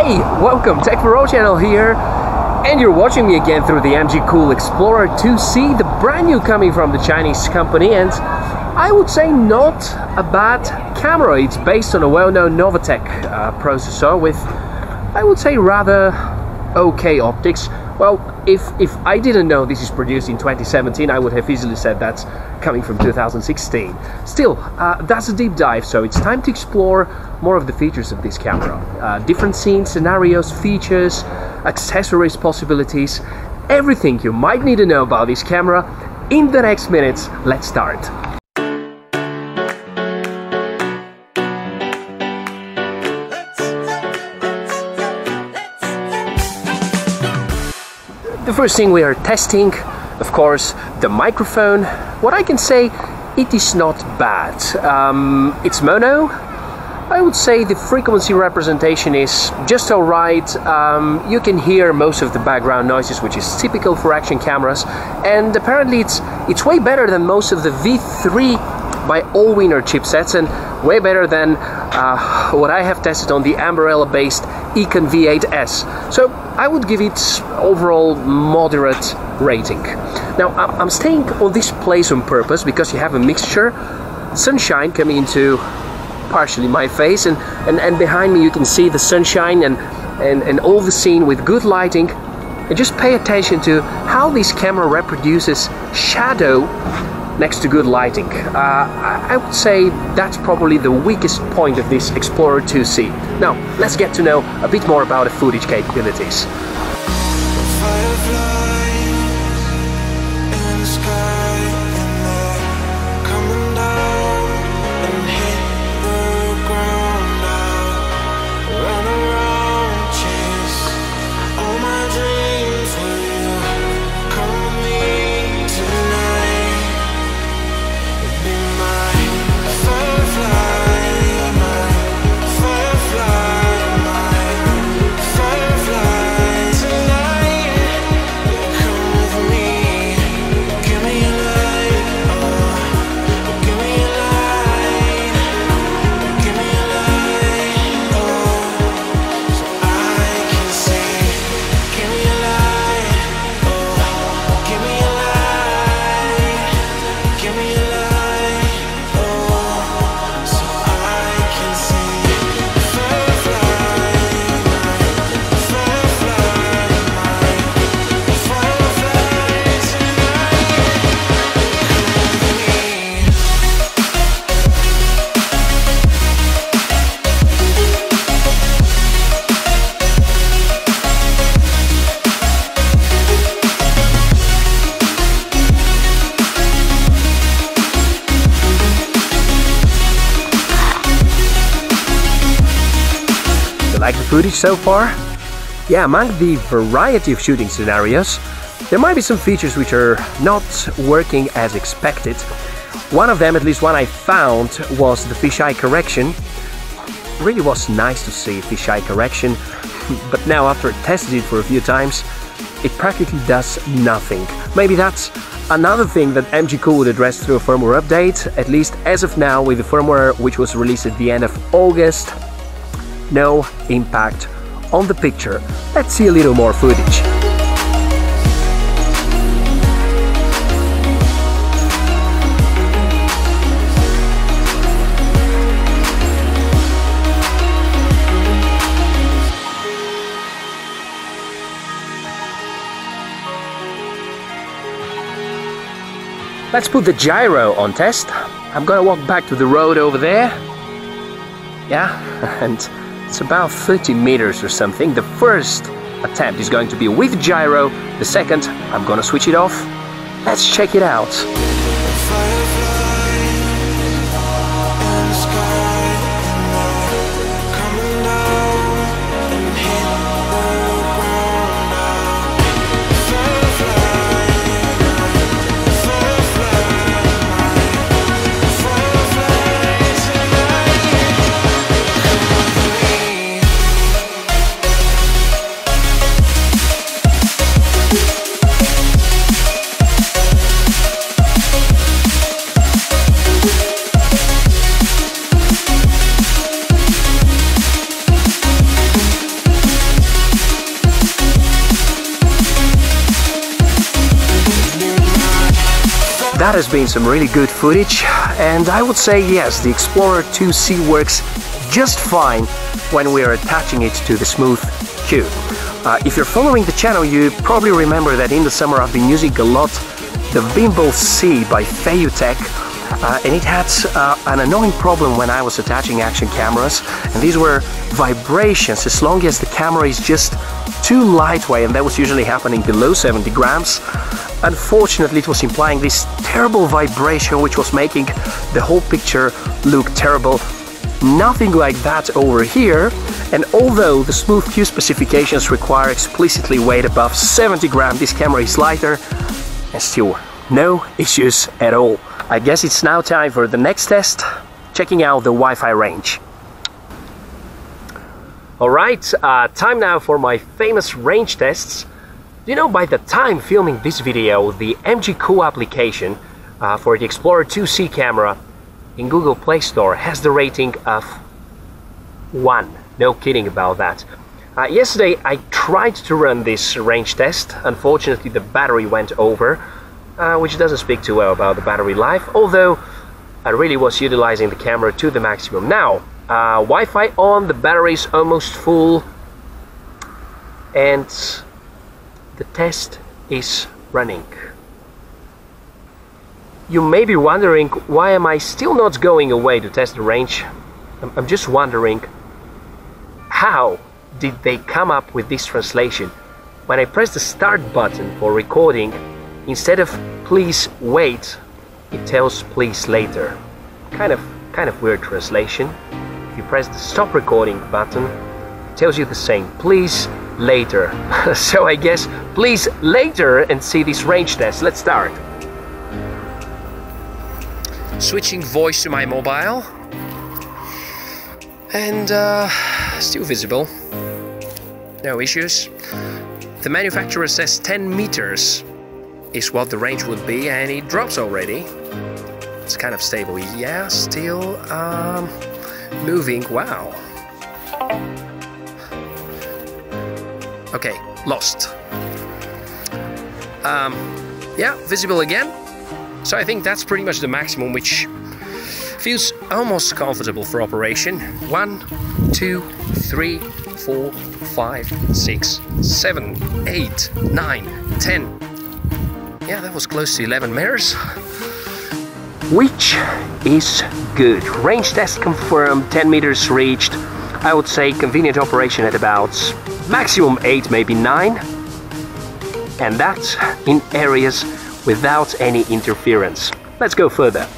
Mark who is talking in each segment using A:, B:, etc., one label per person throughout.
A: Hey, welcome, Tech Pro channel here, and you're watching me again through the MGCool Explorer 2C, the brand new coming from the Chinese company, and I would say not a bad camera. It's based on a well-known Novatek processor with, I would say, rather okay optics. Well, if I didn't know this is produced in 2017, I would have easily said that's coming from 2016. Still, that's a deep dive, so it's time to explore more of the features of this camera. Different scenes, scenarios, features, accessories, possibilities, everything you might need to know about this camera in the next minutes. Let's start. The first thing we are testing, of course, the microphone. What I can say, it is not bad. It's mono. I would say the frequency representation is just alright. You can hear most of the background noises, which is typical for action cameras, and apparently it's way better than most of the V3 by all-winner chipsets, and way better than what I have tested on the umbrella-based Elecam V8S. So I would give it overall moderate rating. Now I'm staying on this place on purpose because you have a mixture, sunshine coming into partially my face, and behind me you can see the sunshine and all the scene with good lighting. And just pay attention to how this camera reproduces shadow next to good lighting. I would say that's probably the weakest point of this Explorer 2C. Now, let's get to know a bit more about the footage capabilities. Like the footage so far? Yeah, among the variety of shooting scenarios, there might be some features which are not working as expected. One of them, at least one I found, was the fisheye correction. Really was nice to see fisheye correction, but now after I tested it for a few times, it practically does nothing. Maybe that's another thing that MGCool would address through a firmware update, at least as of now with the firmware which was released at the end of August. No impact on the picture. Let's see a little more footage. Let's put the gyro on test. I'm gonna walk back to the road over there. Yeah, and it's about 30 meters or something. The first attempt is going to be with gyro. The second, I'm gonna switch it off. Let's check it out. That has been some really good footage, and I would say yes, the Explorer 2C works just fine when we are attaching it to the smooth cube. If you're following the channel, you probably remember that in the summer I've been using a lot the Gimbal C by Novatek, and it had an annoying problem when I was attaching action cameras, and these were vibrations as long as the camera is just too lightweight, and that was usually happening below 70 grams. Unfortunately, it was implying this terrible vibration which was making the whole picture look terrible. Nothing like that over here, and although the smooth Q specifications require explicitly weight above 70 grams, this camera is lighter and still no issues at all. I guess it's now time for the next test, checking out the Wi-Fi range. Alright, time now for my famous range tests. You know, by the time filming this video, the MGCool application for the Explorer 2C camera in Google Play Store has the rating of 1. No kidding about that. Yesterday I tried to run this range test. Unfortunately, the battery went over, which doesn't speak too well about the battery life, although I really was utilizing the camera to the maximum. Now, Wi-Fi on, the battery is almost full, and the test is running. You may be wondering, why am I still not going away to test the range? I'm just wondering, how did they come up with this translation? When I press the start button for recording, instead of please wait, it tells please later. Kind of weird translation. If you press the stop recording button, it tells you the same, please later. So I guess please later and see this range test. Let's start. Switching voice to my mobile, and still visible, no issues. The manufacturer says 10 meters is what the range would be, and it drops already. It's kind of stable. Yeah, still moving. Wow. Okay, lost. Yeah, visible again. So I think that's pretty much the maximum, which feels almost comfortable for operation. 1, 2, 3, 4, 5, 6, 7, 8, 9, 10. Yeah, that was close to 11 meters. Which is good. Range test confirmed, 10 meters reached. I would say convenient operation at about maximum 8, maybe 9. And that's in areas without any interference. Let's go further.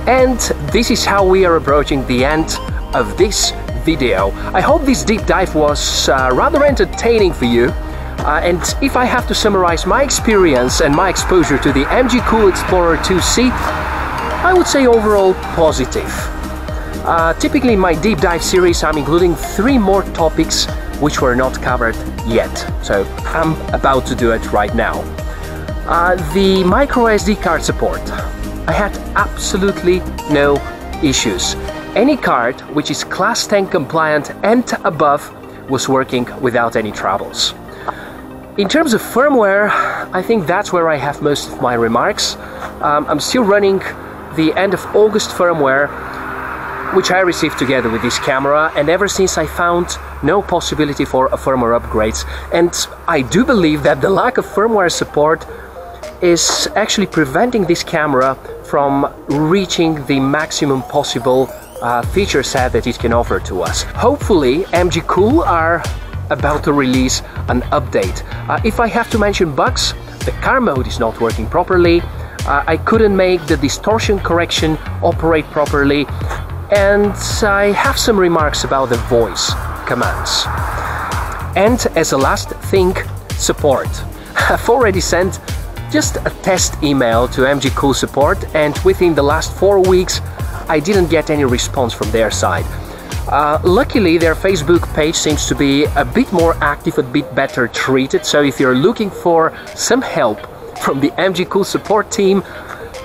A: And this is how we are approaching the end of this video. I hope this deep dive was rather entertaining for you. And if I have to summarize my experience and my exposure to the MGCool Explorer 2C, I would say overall positive. Typically in my deep dive series I'm including 3 more topics which were not covered yet. So I'm about to do it right now. The microSD card support. I had absolutely no issues. Any card which is class 10 compliant and above was working without any troubles. In terms of firmware, I think that's where I have most of my remarks. I'm still running the end of August firmware, which I received together with this camera, and ever since I found no possibility for firmware upgrades. And I do believe that the lack of firmware support is actually preventing this camera from reaching the maximum possible feature set that it can offer to us. Hopefully MGCool are about to release an update. If I have to mention bugs, the car mode is not working properly, I couldn't make the distortion correction operate properly, and I have some remarks about the voice commands. And as a last thing, support. I've already sent just a test email to MGCool support, and within the last 4 weeks I didn't get any response from their side. Luckily, their Facebook page seems to be a bit more active, a bit better treated, so if you're looking for some help from the MGCool support team,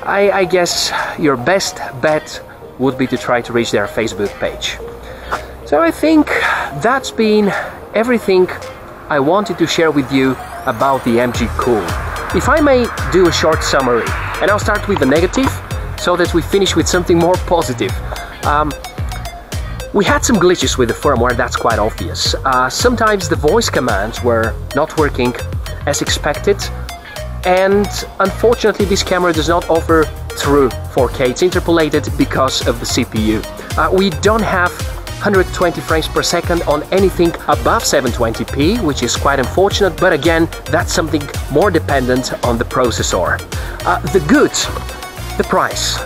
A: I guess your best bet would be to try to reach their Facebook page. So I think that's been everything I wanted to share with you about the MGCool. If I may do a short summary, and I'll start with the negative, so that we finish with something more positive. We had some glitches with the firmware, that's quite obvious. Sometimes the voice commands were not working as expected, and unfortunately this camera does not offer true 4K. It's interpolated because of the CPU. We don't have 120 frames per second on anything above 720p, which is quite unfortunate, but again, that's something more dependent on the processor. The good, the price.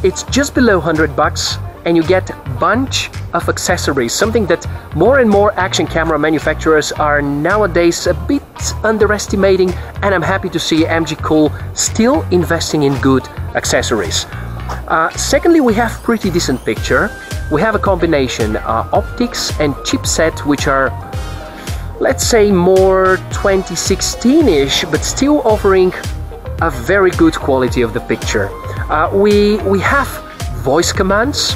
A: It's just below 100 bucks, and you get a bunch of accessories, something that more and more action camera manufacturers are nowadays a bit underestimating, and I'm happy to see MGCool still investing in good accessories. Secondly, we have pretty decent picture. We have a combination optics and chipset, which are, let's say, more 2016-ish, but still offering a very good quality of the picture. We have voice commands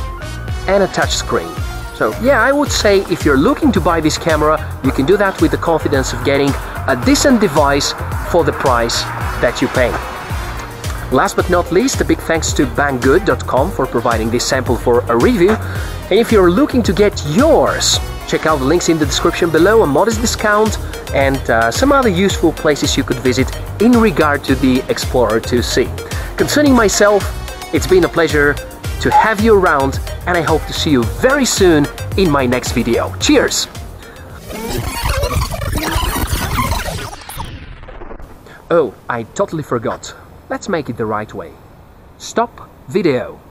A: and a touch screen. So yeah, I would say if you're looking to buy this camera, you can do that with the confidence of getting a decent device for the price that you pay. Last but not least, a big thanks to banggood.com for providing this sample for a review. And if you're looking to get yours, check out the links in the description below, a modest discount, and some other useful places you could visit in regard to the Explorer 2C. Concerning myself, it's been a pleasure to have you around, and I hope to see you very soon in my next video. Cheers! Oh, I totally forgot. Let's make it the right way. Stop video.